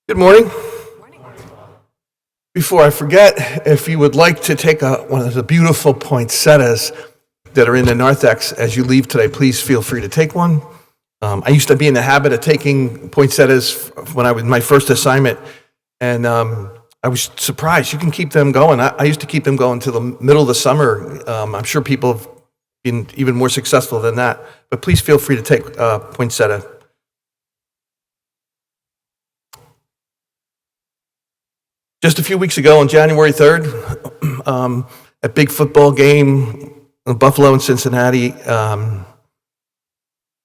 Good morning. Before I forget, if you would like to take one of the beautiful poinsettias that are in the narthex as you leave today, please feel free to take one. I used to be in the habit of taking poinsettias when I was my first assignment, and I was surprised. You can keep them going. I used to keep them going until the middle of the summer. I'm sure people have been even more successful than that, but please feel free to take poinsettia. Just a few weeks ago, on January 3rd, a big football game, Buffalo and Cincinnati, the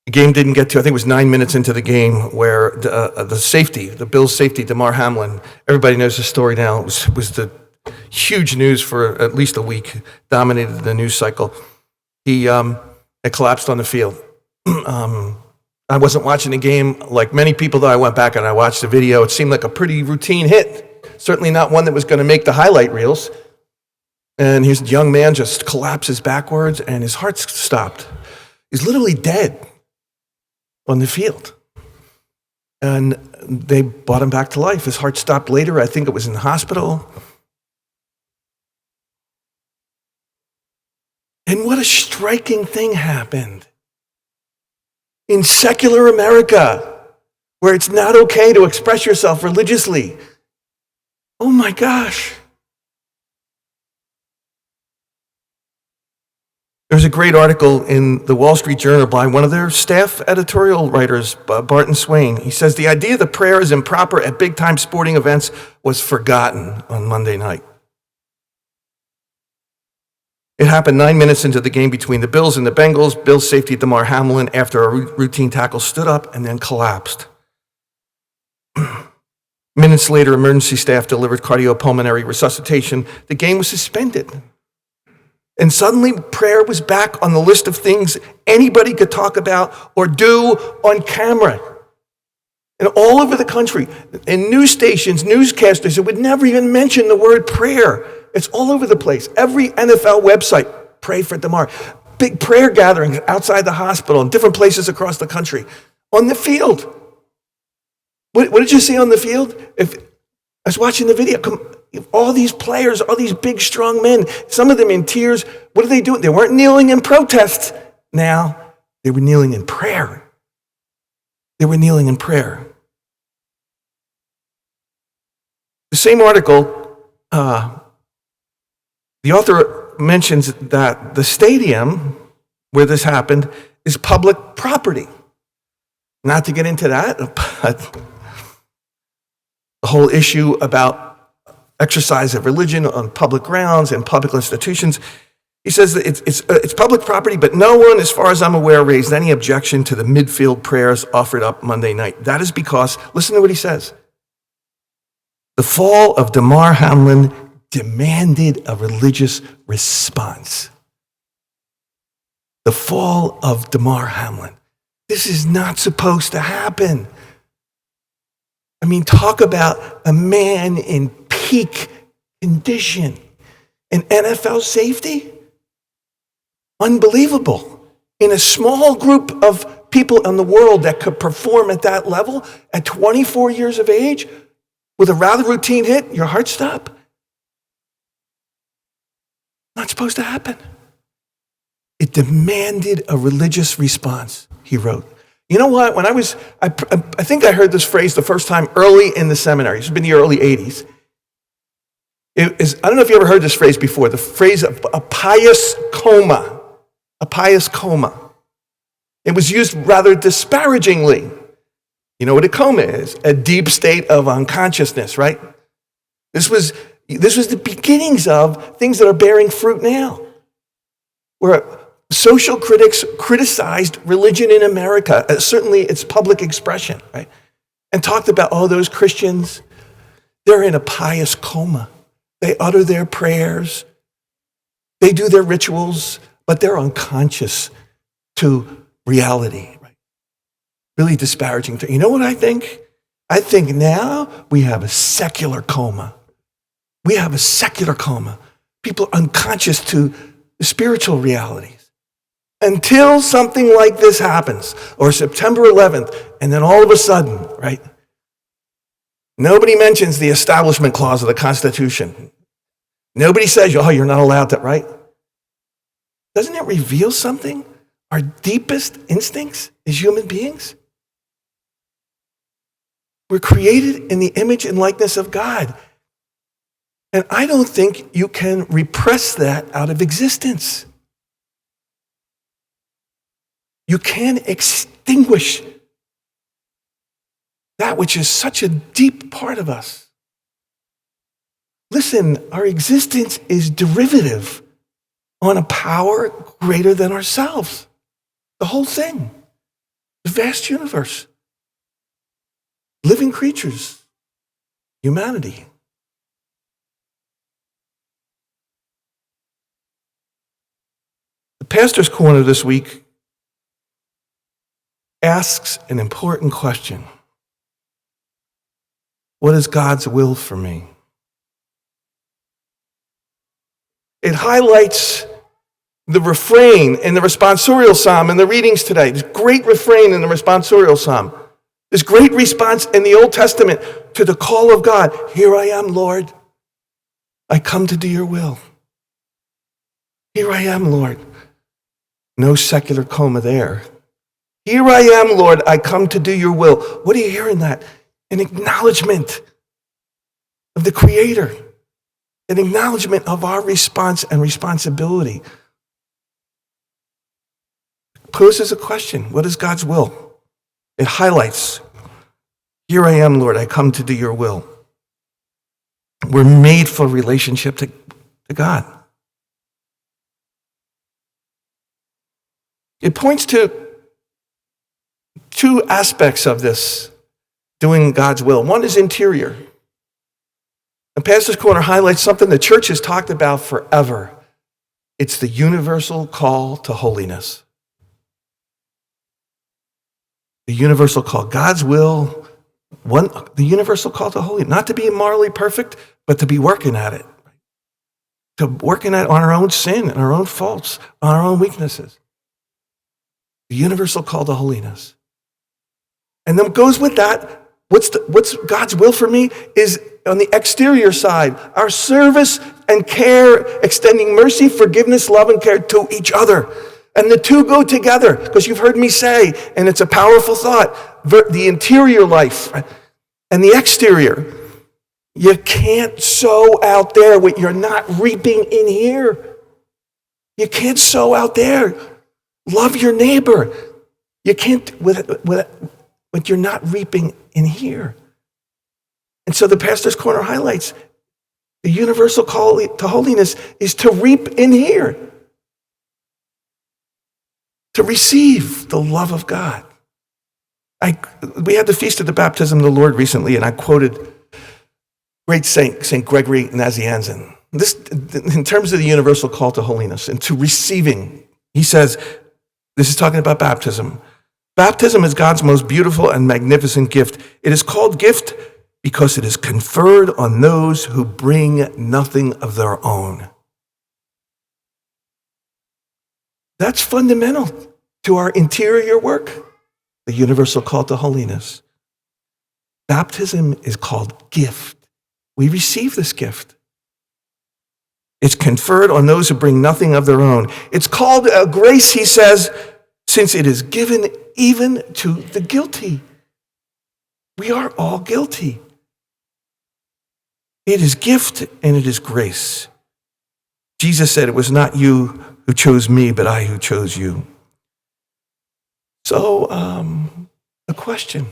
game didn't get to, I think it was 9 minutes into the game, where the Bills' safety, Damar Hamlin, everybody knows the story now, it was the huge news for at least a week, dominated the news cycle. He had collapsed on the field. I wasn't watching the game. Like many people, though, I went back and I watched the video. It seemed like a pretty routine hit. Certainly not one that was going to make the highlight reels. And his young man just collapses backwards and his heart stopped. He's literally dead on the field. And they brought him back to life. His heart stopped later. I think it was in the hospital. And what a striking thing happened. In secular America, where it's not okay to express yourself religiously. Oh my gosh. There's a great article in the Wall Street Journal by one of their staff editorial writers, Barton Swain. He says, the idea that prayer is improper at big-time sporting events was forgotten on Monday night. It happened 9 minutes into the game between the Bills and the Bengals. Bills safety Damar Hamlin, after a routine tackle, stood up and then collapsed. Minutes later, emergency staff delivered cardiopulmonary resuscitation. The game was suspended. And suddenly, prayer was back on the list of things anybody could talk about or do on camera. And all over the country, in news stations, newscasters, it would never even mention the word prayer. It's all over the place. Every NFL website, pray for Damar. Big prayer gatherings outside the hospital in different places across the country. On the field. What did you see on the field? I was watching the video. All these players, all these big, strong men, some of them in tears. What are they doing? They weren't kneeling in protest now. They were kneeling in prayer. They were kneeling in prayer. The same article, the author mentions that the stadium where this happened is public property. Not to get into that, but the whole issue about exercise of religion on public grounds and public institutions. He says that it's public property, but no one, as far as I'm aware, raised any objection to the midfield prayers offered up Monday night. That is because, listen to what he says, the fall of Damar Hamlin demanded a religious response. The fall of Damar Hamlin. This is not supposed to happen. I mean, talk about a man in peak condition. In NFL safety? Unbelievable. In a small group of people in the world that could perform at that level, at 24 years of age, with a rather routine hit, your heart stop? Not supposed to happen. It demanded a religious response, he wrote. You know what? When I think I heard this phrase the first time early in the seminary. This has been the early 80s. I don't know if you ever heard this phrase before, the phrase of a pious coma. A pious coma. It was used rather disparagingly. You know what a coma is? A deep state of unconsciousness, right? This was the beginnings of things that are bearing fruit now. Where social critics criticized religion in America, certainly its public expression, right? And talked about, those Christians, they're in a pious coma. They utter their prayers. They do their rituals, but they're unconscious to reality, right? Really disparaging. You know what I think? I think now we have a secular coma. We have a secular coma. People are unconscious to the spiritual realities. Until something like this happens, or September 11th, and then all of a sudden, right? Nobody mentions the Establishment Clause of the Constitution. Nobody says, oh, you're not allowed to, right? Doesn't it reveal something? Our deepest instincts as human beings? We're created in the image and likeness of God. And I don't think you can repress that out of existence. You can extinguish that which is such a deep part of us. Listen, our existence is derivative on a power greater than ourselves. The whole thing. The vast universe. Living creatures. Humanity. The Pastor's Corner this week asks an important question. What is God's will for me? It highlights the refrain in the responsorial psalm in the readings today. This great refrain in the responsorial psalm. This great response in the Old Testament to the call of God. Here I am, Lord. I come to do your will. Here I am, Lord. No secular coma there. Here I am, Lord. I come to do your will. What do you hear in that? An acknowledgement of the Creator. An acknowledgement of our response and responsibility. Poses a question. What is God's will? It highlights, here I am, Lord, I come to do your will. We're made for relationship to God. It points to two aspects of this, doing God's will. One is interior. And Pastor's Corner highlights something the church has talked about forever. It's the universal call to holiness. The universal call. God's will, the universal call to holiness. Not to be morally perfect, but to be working at it. To working at on our own sin and our own faults, on our own weaknesses. The universal call to holiness. And then goes with that, what's God's will for me is on the exterior side, our service and care, extending mercy, forgiveness, love, and care to each other. And the two go together, because you've heard me say, and it's a powerful thought, the interior life and the exterior. You can't sow out there what you're not reaping in here. You can't sow out there. Love your neighbor. You can't with what you're not reaping in here. And so the Pastor's Corner highlights the universal call to holiness is to reap in here. To receive the love of God. We had the Feast of the Baptism of the Lord recently, and I quoted great Saint Gregory Nazianzen. This, in terms of the universal call to holiness and to receiving, he says, this is talking about baptism. Baptism is God's most beautiful and magnificent gift. It is called gift because it is conferred on those who bring nothing of their own. That's fundamental to our interior work, the universal call to holiness. Baptism is called gift. We receive this gift. It's conferred on those who bring nothing of their own. It's called a grace, he says, since it is given even to the guilty. We are all guilty. It is gift and it is grace. Jesus said, it was not you who chose me, but I who chose you. So, a question.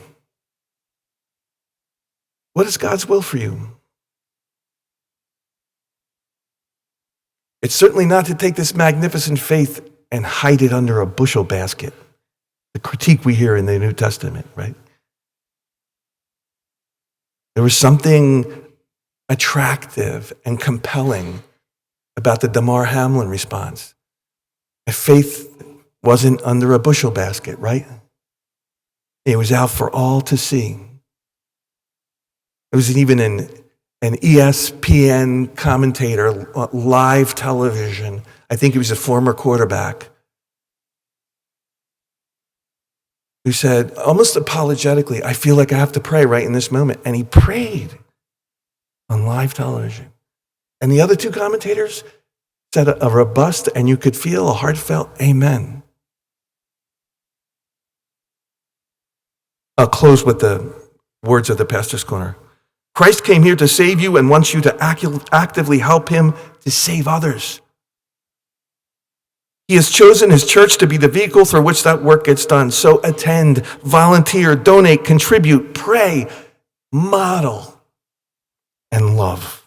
What is God's will for you? It's certainly not to take this magnificent faith and hide it under a bushel basket. The critique we hear in the New Testament, right? There was something attractive and compelling about the Damar Hamlin response. If faith wasn't under a bushel basket, right? It was out for all to see. It was even an ESPN commentator, live television. I think he was a former quarterback. who said, almost apologetically, I feel like I have to pray right in this moment. And he prayed on live television. And the other two commentators said a robust, and you could feel a heartfelt amen. I'll close with the words of the Pastor's Corner. Christ came here to save you and wants you to actively help him to save others. He has chosen his church to be the vehicle through which that work gets done. So attend, volunteer, donate, contribute, pray, model, and love.